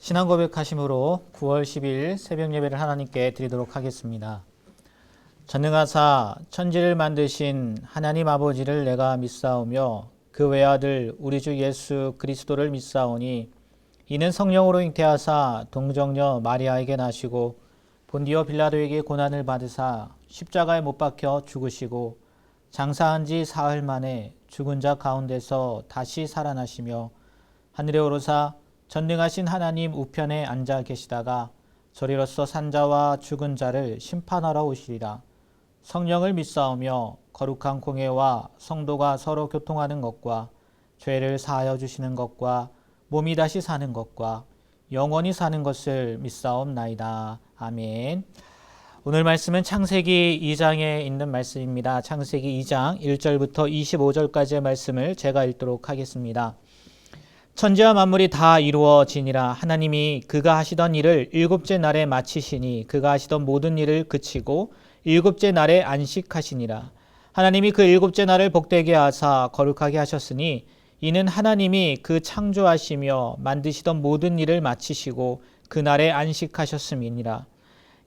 신앙 고백하심으로 9월 10일 새벽 예배를 하나님께 드리도록 하겠습니다. 전능하사 천지를 만드신 하나님 아버지를 내가 믿사오며 그 외아들 우리 주 예수 그리스도를 믿사오니 이는 성령으로 잉태하사 동정녀 마리아에게 나시고 본디오 빌라도에게 고난을 받으사 십자가에 못 박혀 죽으시고 장사한 지 사흘 만에 죽은 자 가운데서 다시 살아나시며 하늘에 오르사 전능하신 하나님 우편에 앉아 계시다가 저리로서 산자와 죽은 자를 심판하러 오시리라. 성령을 믿사오며 거룩한 공회와 성도가 서로 교통하는 것과 죄를 사하여 주시는 것과 몸이 다시 사는 것과 영원히 사는 것을 믿사옵나이다. 아멘. 오늘 말씀은 창세기 2장에 있는 말씀입니다. 창세기 2장 1절부터 25절까지의 말씀을 제가 읽도록 하겠습니다. 천지와 만물이 다 이루어지니라. 하나님이 그가 하시던 일을 일곱째 날에 마치시니 그가 하시던 모든 일을 그치고 일곱째 날에 안식하시니라. 하나님이 그 일곱째 날을 복되게 하사 거룩하게 하셨으니 이는 하나님이 그 창조하시며 만드시던 모든 일을 마치시고 그 날에 안식하셨음이니라.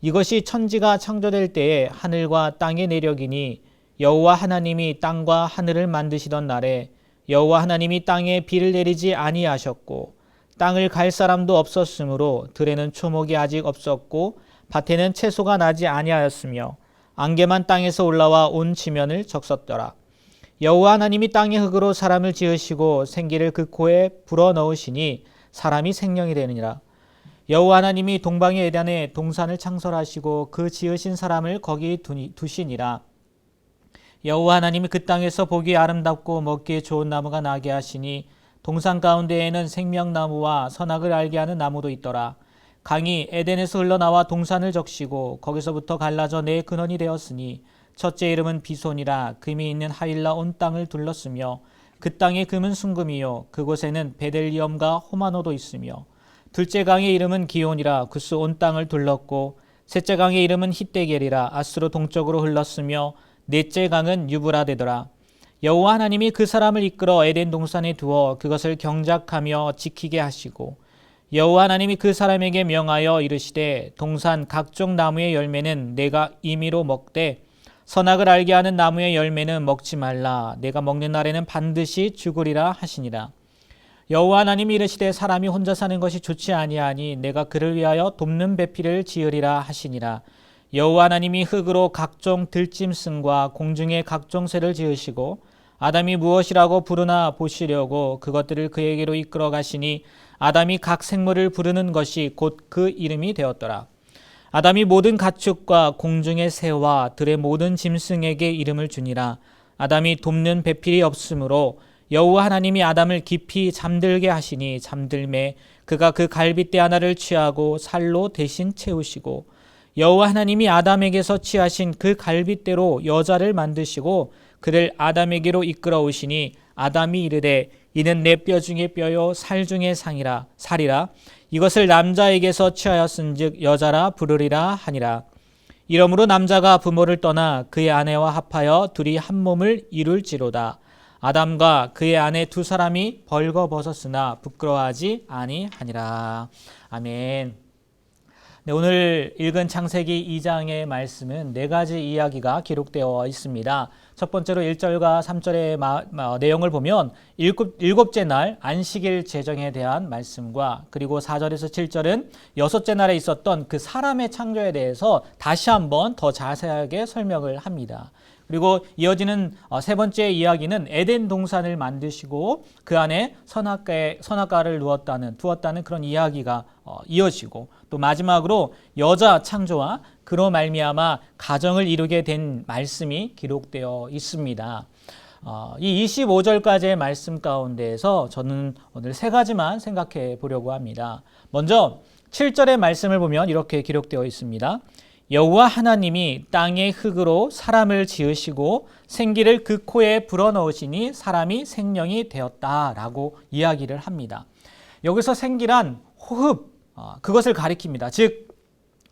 이것이 천지가 창조될 때에 하늘과 땅의 내력이니 여호와 하나님이 땅과 하늘을 만드시던 날에 여호와 하나님이 땅에 비를 내리지 아니하셨고 땅을 갈 사람도 없었으므로 들에는 초목이 아직 없었고 밭에는 채소가 나지 아니하였으며 안개만 땅에서 올라와 온 지면을 적셨더라. 여호와 하나님이 땅의 흙으로 사람을 지으시고 생기를 그 코에 불어넣으시니 사람이 생명이 되느니라. 여호와 하나님이 동방의 에덴에 동산을 창설하시고 그 지으신 사람을 거기 두시니라. 여호와 하나님이 그 땅에서 보기에 아름답고 먹기에 좋은 나무가 나게 하시니 동산 가운데에는 생명나무와 선악을 알게 하는 나무도 있더라. 강이 에덴에서 흘러나와 동산을 적시고 거기서부터 갈라져 네 근원이 되었으니 첫째 이름은 비손이라. 금이 있는 하윌라 온 땅을 둘렀으며 그 땅의 금은 순금이요 그곳에는 베델리엄과 호마노도 있으며 둘째 강의 이름은 기온이라. 그수 온 땅을 둘렀고 셋째 강의 이름은 히데겔이라. 아스로 동쪽으로 흘렀으며 넷째 강은 유브라데더라. 여호와 하나님이 그 사람을 이끌어 에덴 동산에 두어 그것을 경작하며 지키게 하시고 여호와 하나님이 그 사람에게 명하여 이르시되 동산 각종 나무의 열매는 내가 임의로 먹되 선악을 알게 하는 나무의 열매는 먹지 말라. 내가 먹는 날에는 반드시 죽으리라 하시니라. 여호와 하나님이 이르시되 사람이 혼자 사는 것이 좋지 아니하니 내가 그를 위하여 돕는 배필을 지으리라 하시니라. 여호와 하나님이 흙으로 각종 들짐승과 공중의 각종 새를 지으시고 아담이 무엇이라고 부르나 보시려고 그것들을 그에게로 이끌어 가시니 아담이 각 생물을 부르는 것이 곧 그 이름이 되었더라. 아담이 모든 가축과 공중의 새와 들의 모든 짐승에게 이름을 주니라. 아담이 돕는 배필이 없으므로 여호와 하나님이 아담을 깊이 잠들게 하시니 잠들매 그가 그 갈빗대 하나를 취하고 살로 대신 채우시고 여호와 하나님이 아담에게서 취하신 그 갈빗대로 여자를 만드시고 그를 아담에게로 이끌어 오시니 아담이 이르되 이는 내 뼈 중에 뼈요 살 중에 살이라. 이것을 남자에게서 취하였은즉 여자라 부르리라 하니라. 이러므로 남자가 부모를 떠나 그의 아내와 합하여 둘이 한 몸을 이룰지로다. 아담과 그의 아내 두 사람이 벌거벗었으나 부끄러워하지 아니하니라. 아멘. 네, 오늘 읽은 창세기 2장의 말씀은 네 가지 이야기가 기록되어 있습니다. 첫 번째로 1절과 3절의 내용을 보면 일곱째 날 안식일 제정에 대한 말씀과 그리고 4절에서 7절은 여섯째 날에 있었던 그 사람의 창조에 대해서 다시 한번 더 자세하게 설명을 합니다. 그리고 이어지는 세 번째 이야기는 에덴 동산을 만드시고 그 안에 선악과를 두었다는 그런 이야기가 이어지고 또 마지막으로 여자 창조와 그로 말미암아 가정을 이루게 된 말씀이 기록되어 있습니다. 이 25절까지의 말씀 가운데에서 저는 오늘 세 가지만 생각해 보려고 합니다. 먼저 7절의 말씀을 보면 이렇게 기록되어 있습니다. 여호와 하나님이 땅의 흙으로 사람을 지으시고 생기를 그 코에 불어넣으시니 사람이 생명이 되었다라고 이야기를 합니다. 여기서 생기란 호흡, 그것을 가리킵니다. 즉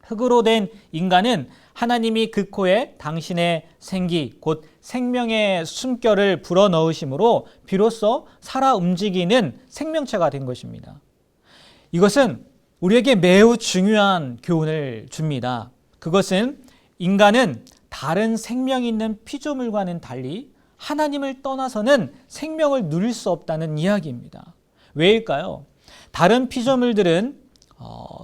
흙으로 된 인간은 하나님이 그 코에 당신의 생기, 곧 생명의 숨결을 불어넣으심으로 비로소 살아 움직이는 생명체가 된 것입니다. 이것은 우리에게 매우 중요한 교훈을 줍니다. 그것은 인간은 다른 생명 있는 피조물과는 달리 하나님을 떠나서는 생명을 누릴 수 없다는 이야기입니다. 왜일까요? 다른 피조물들은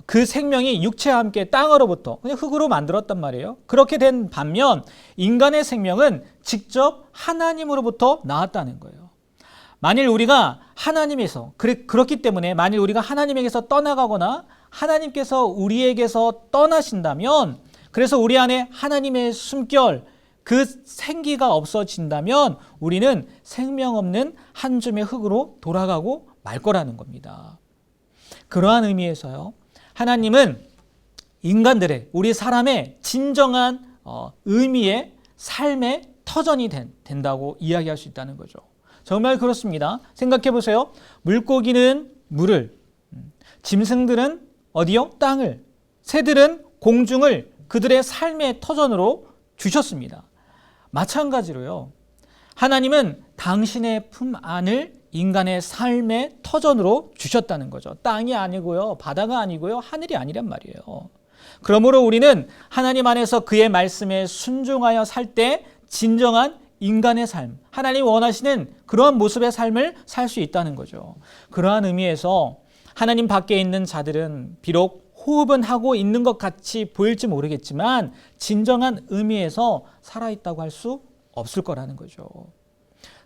그 생명이 육체와 함께 땅으로부터 그냥 흙으로 만들었단 말이에요. 그렇게 된 반면 인간의 생명은 직접 하나님으로부터 나왔다는 거예요. 만일 우리가 하나님에서 그렇기 때문에 만일 우리가 하나님에게서 떠나가거나 하나님께서 우리에게서 떠나신다면, 그래서 우리 안에 하나님의 숨결, 그 생기가 없어진다면 우리는 생명 없는 한 줌의 흙으로 돌아가고 말 거라는 겁니다. 그러한 의미에서요, 하나님은 인간들의, 우리 사람의 진정한 의미의 삶의 터전이 된다고 이야기할 수 있다는 거죠. 정말 그렇습니다. 생각해 보세요. 물고기는 물을, 짐승들은 어디요? 땅을, 새들은 공중을 그들의 삶의 터전으로 주셨습니다. 마찬가지로요, 하나님은 당신의 품 안을 인간의 삶의 터전으로 주셨다는 거죠. 땅이 아니고요, 바다가 아니고요, 하늘이 아니란 말이에요. 그러므로 우리는 하나님 안에서 그의 말씀에 순종하여 살 때 진정한 인간의 삶, 하나님이 원하시는 그러한 모습의 삶을 살 수 있다는 거죠. 그러한 의미에서 하나님 밖에 있는 자들은 비록 호흡은 하고 있는 것 같이 보일지 모르겠지만 진정한 의미에서 살아있다고 할 수 없을 거라는 거죠.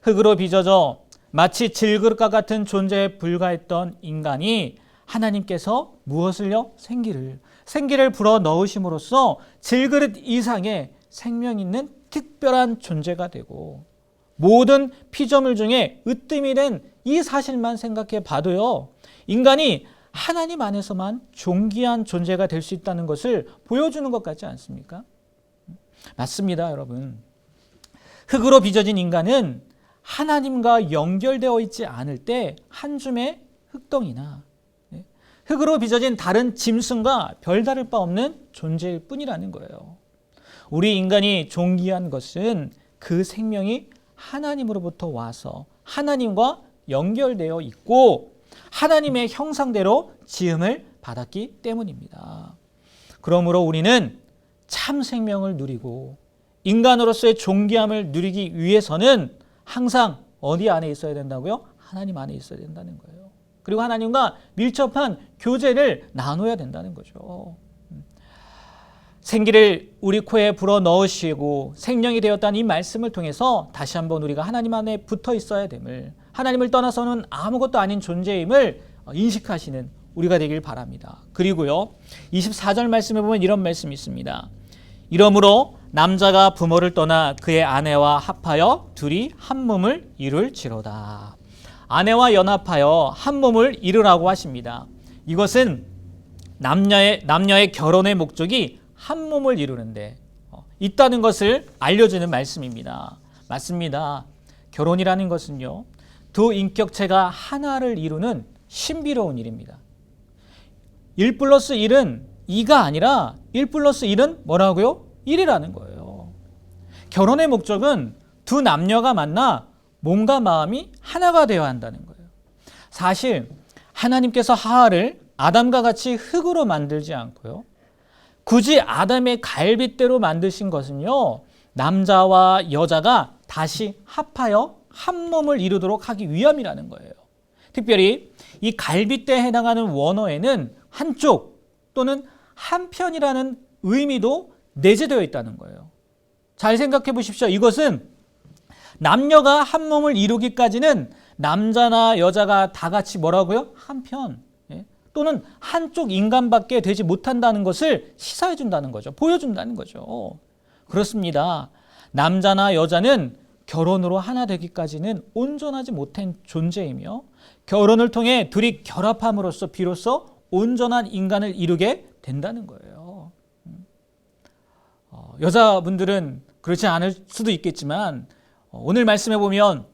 흙으로 빚어져 마치 질그릇과 같은 존재에 불과했던 인간이 하나님께서 무엇을요? 생기를 불어 넣으심으로써 질그릇 이상의 생명 있는 특별한 존재가 되고, 모든 피조물 중에 으뜸이 된 이 사실만 생각해 봐도요, 인간이 하나님 안에서만 존귀한 존재가 될 수 있다는 것을 보여주는 것 같지 않습니까? 맞습니다, 여러분. 흙으로 빚어진 인간은 하나님과 연결되어 있지 않을 때 한 줌의 흙덩이나 흙으로 빚어진 다른 짐승과 별다를 바 없는 존재일 뿐이라는 거예요. 우리 인간이 존귀한 것은 그 생명이 하나님으로부터 와서 하나님과 연결되어 있고 하나님의 형상대로 지음을 받았기 때문입니다. 그러므로 우리는 참 생명을 누리고 인간으로서의 존귀함을 누리기 위해서는 항상 어디 안에 있어야 된다고요? 하나님 안에 있어야 된다는 거예요. 그리고 하나님과 밀접한 교제를 나눠야 된다는 거죠. 생기를 우리 코에 불어 넣으시고 생명이 되었다는 이 말씀을 통해서 다시 한번 우리가 하나님 안에 붙어 있어야 됨을, 하나님을 떠나서는 아무것도 아닌 존재임을 인식하시는 우리가 되길 바랍니다. 그리고요, 24절 말씀에 보면 이런 말씀이 있습니다. 이러므로 남자가 부모를 떠나 그의 아내와 합하여 둘이 한 몸을 이룰지로다. 아내와 연합하여 한 몸을 이루라고 하십니다. 이것은 남녀의 결혼의 목적이 한 몸을 이루는데 있다는 것을 알려주는 말씀입니다. 맞습니다. 결혼이라는 것은요, 두 인격체가 하나를 이루는 신비로운 일입니다. 1 플러스 1은 2가 아니라 1 플러스 1은 뭐라고요? 1이라는 거예요. 결혼의 목적은 두 남녀가 만나 몸과 마음이 하나가 되어야 한다는 거예요. 사실 하나님께서 하와를 아담과 같이 흙으로 만들지 않고요, 굳이 아담의 갈빗대로 만드신 것은요, 남자와 여자가 다시 합하여 한 몸을 이루도록 하기 위함이라는 거예요. 특별히 이 갈빗대에 해당하는 원어에는 한쪽 또는 한편이라는 의미도 내재되어 있다는 거예요. 잘 생각해 보십시오. 이것은 남녀가 한 몸을 이루기까지는 남자나 여자가 다 같이 뭐라고요? 한편 또는 한쪽 인간밖에 되지 못한다는 것을 시사해 준다는 거죠. 보여준다는 거죠. 그렇습니다. 남자나 여자는 결혼으로 하나 되기까지는 온전하지 못한 존재이며 결혼을 통해 둘이 결합함으로써 비로소 온전한 인간을 이루게 된다는 거예요. 여자분들은 그렇지 않을 수도 있겠지만 오늘 말씀해 보면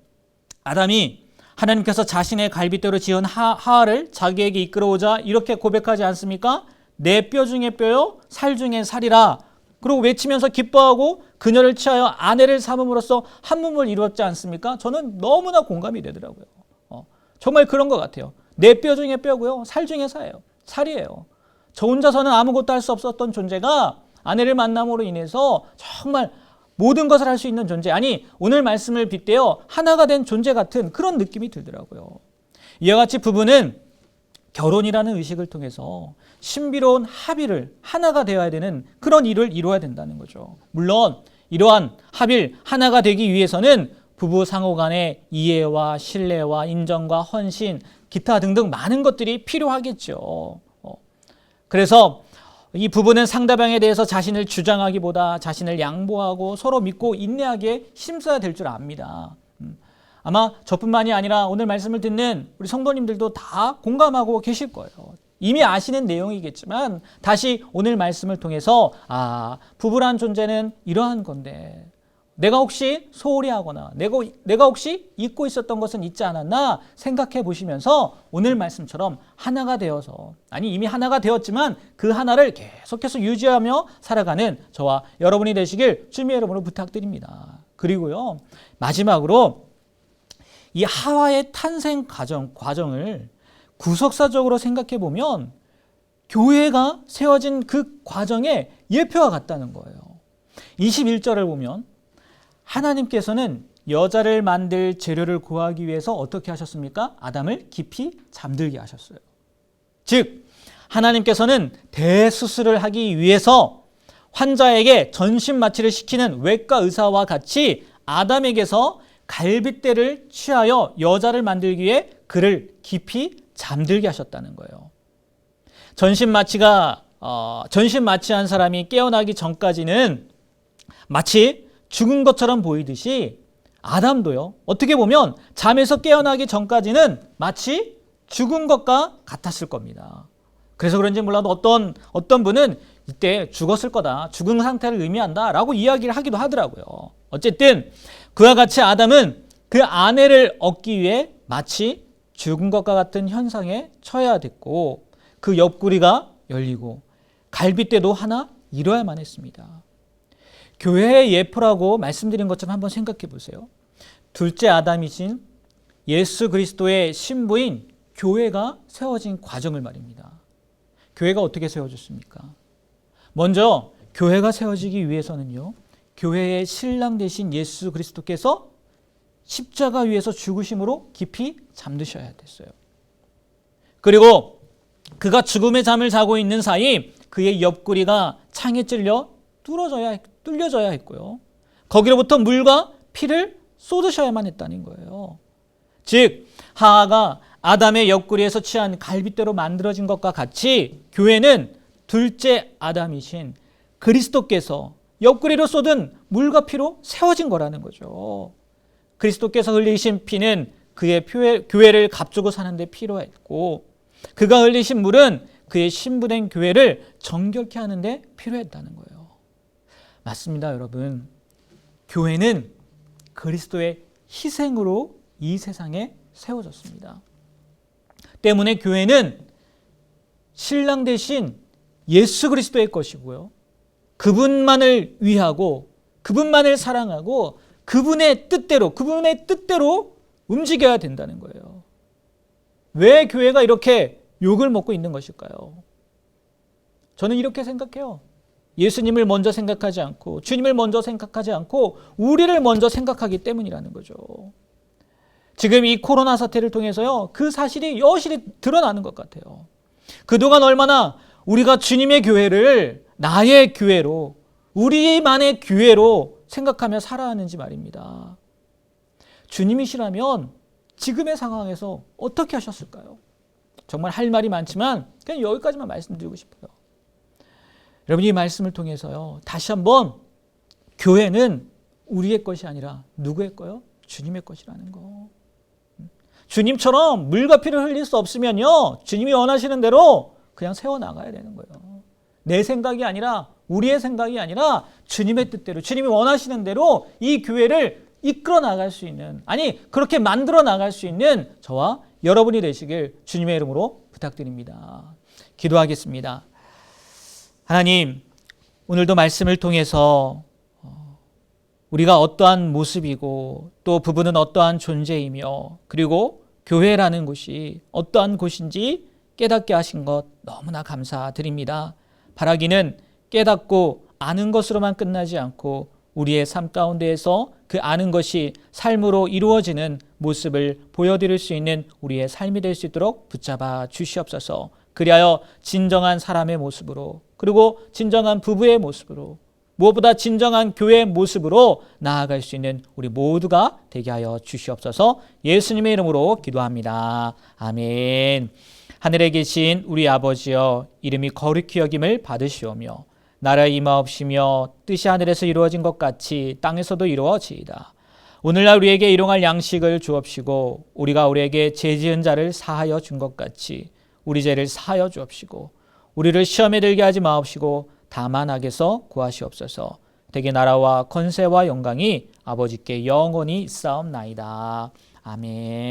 아담이 하나님께서 자신의 갈빗대로 지은 하와를 자기에게 이끌어오자 이렇게 고백하지 않습니까? 내 뼈 중에 뼈요, 살 중에 살이라. 그리고 외치면서 기뻐하고 그녀를 취하여 아내를 삼음으로써 한 몸을 이루었지 않습니까? 저는 너무나 공감이 되더라고요. 정말 그런 것 같아요. 내 뼈 중에 뼈고요, 살 중에 살이에요. 살이에요. 저 혼자서는 아무것도 할 수 없었던 존재가 아내를 만남으로 인해서 정말 모든 것을 할 수 있는 존재, 아니 오늘 말씀을 빗대어 하나가 된 존재 같은 그런 느낌이 들더라고요. 이와 같이 부부는 결혼이라는 의식을 통해서 신비로운 합의를 하나가 되어야 되는 그런 일을 이루어야 된다는 거죠. 물론 이러한 합일 하나가 되기 위해서는 부부 상호 간의 이해와 신뢰와 인정과 헌신, 기타 등등 많은 것들이 필요하겠죠. 그래서 이 부부는 상대방에 대해서 자신을 주장하기보다 자신을 양보하고 서로 믿고 인내하게 힘써야 될 줄 압니다. 아마 저뿐만이 아니라 오늘 말씀을 듣는 우리 성도님들도 다 공감하고 계실 거예요. 이미 아시는 내용이겠지만 다시 오늘 말씀을 통해서 부부란 존재는 이러한 건데 내가 혹시 소홀히 하거나 내가 혹시 잊고 있었던 것은 있지 않았나 생각해 보시면서 오늘 말씀처럼 하나가 되어서, 아니 이미 하나가 되었지만 그 하나를 계속해서 유지하며 살아가는 저와 여러분이 되시길 주님의 이름으로 부탁드립니다. 그리고요, 마지막으로 이 하와의 탄생 과정을 구속사적으로 생각해 보면 교회가 세워진 그 과정의 예표와 같다는 거예요. 21절을 보면 하나님께서는 여자를 만들 재료를 구하기 위해서 어떻게 하셨습니까? 아담을 깊이 잠들게 하셨어요. 즉 하나님께서는 대수술을 하기 위해서 환자에게 전신 마취를 시키는 외과 의사와 같이 아담에게서 갈빗대를 취하여 여자를 만들기 위해 그를 깊이 잠들게 하셨다는 거예요. 전신 마취한 사람이 깨어나기 전까지는 마치 죽은 것처럼 보이듯이 아담도요, 어떻게 보면 잠에서 깨어나기 전까지는 마치 죽은 것과 같았을 겁니다. 그래서 그런지 몰라도 어떤 분은 이때 죽었을 거다, 죽은 상태를 의미한다 라고 이야기를 하기도 하더라고요. 어쨌든 그와 같이 아담은 그 아내를 얻기 위해 마치 죽은 것과 같은 현상에 처해야 됐고 그 옆구리가 열리고 갈빗대도 하나 이뤄야만 했습니다. 교회의 예표라고 말씀드린 것처럼 한번 생각해 보세요. 둘째 아담이신 예수 그리스도의 신부인 교회가 세워진 과정을 말입니다. 교회가 어떻게 세워졌습니까? 먼저 교회가 세워지기 위해서는요, 교회의 신랑 되신 예수 그리스도께서 십자가 위에서 죽으심으로 깊이 잠드셔야 됐어요. 그리고 그가 죽음의 잠을 자고 있는 사이 그의 옆구리가 창에 찔려 뚫려져야 했고요. 거기로부터 물과 피를 쏟으셔야만 했다는 거예요. 즉 하하가 아담의 옆구리에서 취한 갈빗대로 만들어진 것과 같이 교회는 둘째 아담이신 그리스도께서 옆구리로 쏟은 물과 피로 세워진 거라는 거죠. 그리스도께서 흘리신 피는 그의 교회를 값주고 사는 데 필요했고 그가 흘리신 물은 그의 신부된 교회를 정결케 하는 데 필요했다는 거예요. 맞습니다, 여러분. 교회는 그리스도의 희생으로 이 세상에 세워졌습니다. 때문에 교회는 신랑 대신 예수 그리스도의 것이고요. 그분만을 위하고 그분만을 사랑하고 그분의 뜻대로 움직여야 된다는 거예요. 왜 교회가 이렇게 욕을 먹고 있는 것일까요? 저는 이렇게 생각해요. 예수님을 먼저 생각하지 않고 주님을 먼저 생각하지 않고 우리를 먼저 생각하기 때문이라는 거죠. 지금 이 코로나 사태를 통해서요, 그 사실이 여실히 드러나는 것 같아요. 그동안 얼마나 우리가 주님의 교회를 나의 교회로, 우리만의 교회로 생각하며 살아왔는지 말입니다. 주님이시라면 지금의 상황에서 어떻게 하셨을까요? 정말 할 말이 많지만 그냥 여기까지만 말씀드리고 싶어요. 여러분, 이 말씀을 통해서요, 다시 한번 교회는 우리의 것이 아니라 누구의 거요? 주님의 것이라는 거. 주님처럼 물과 피를 흘릴 수 없으면요, 주님이 원하시는 대로 그냥 세워나가야 되는 거예요. 내 생각이 아니라, 우리의 생각이 아니라 주님의 뜻대로, 주님이 원하시는 대로 이 교회를 이끌어 나갈 수 있는, 아니 그렇게 만들어 나갈 수 있는 저와 여러분이 되시길 주님의 이름으로 부탁드립니다. 기도하겠습니다. 하나님, 오늘도 말씀을 통해서 우리가 어떠한 모습이고 또 부부는 어떠한 존재이며 그리고 교회라는 곳이 어떠한 곳인지 깨닫게 하신 것 너무나 감사드립니다. 바라기는 깨닫고 아는 것으로만 끝나지 않고 우리의 삶 가운데에서 그 아는 것이 삶으로 이루어지는 모습을 보여드릴 수 있는 우리의 삶이 될 수 있도록 붙잡아 주시옵소서. 그리하여 진정한 사람의 모습으로, 그리고 진정한 부부의 모습으로, 무엇보다 진정한 교회의 모습으로 나아갈 수 있는 우리 모두가 되게 하여 주시옵소서. 예수님의 이름으로 기도합니다. 아멘. 하늘에 계신 우리 아버지여, 이름이 거룩히 여김을 받으시오며 나라의 임하옵시며 뜻이 하늘에서 이루어진 것 같이 땅에서도 이루어지이다. 오늘날 우리에게 일용할 양식을 주옵시고 우리가 우리에게 죄 지은 자를 사하여 준 것 같이 우리 죄를 사하여 주옵시고 우리를 시험에 들게 하지 마옵시고 다만 악에서 구하시옵소서. 대개 나라와 권세와 영광이 아버지께 영원히 있사옵나이다. 아멘.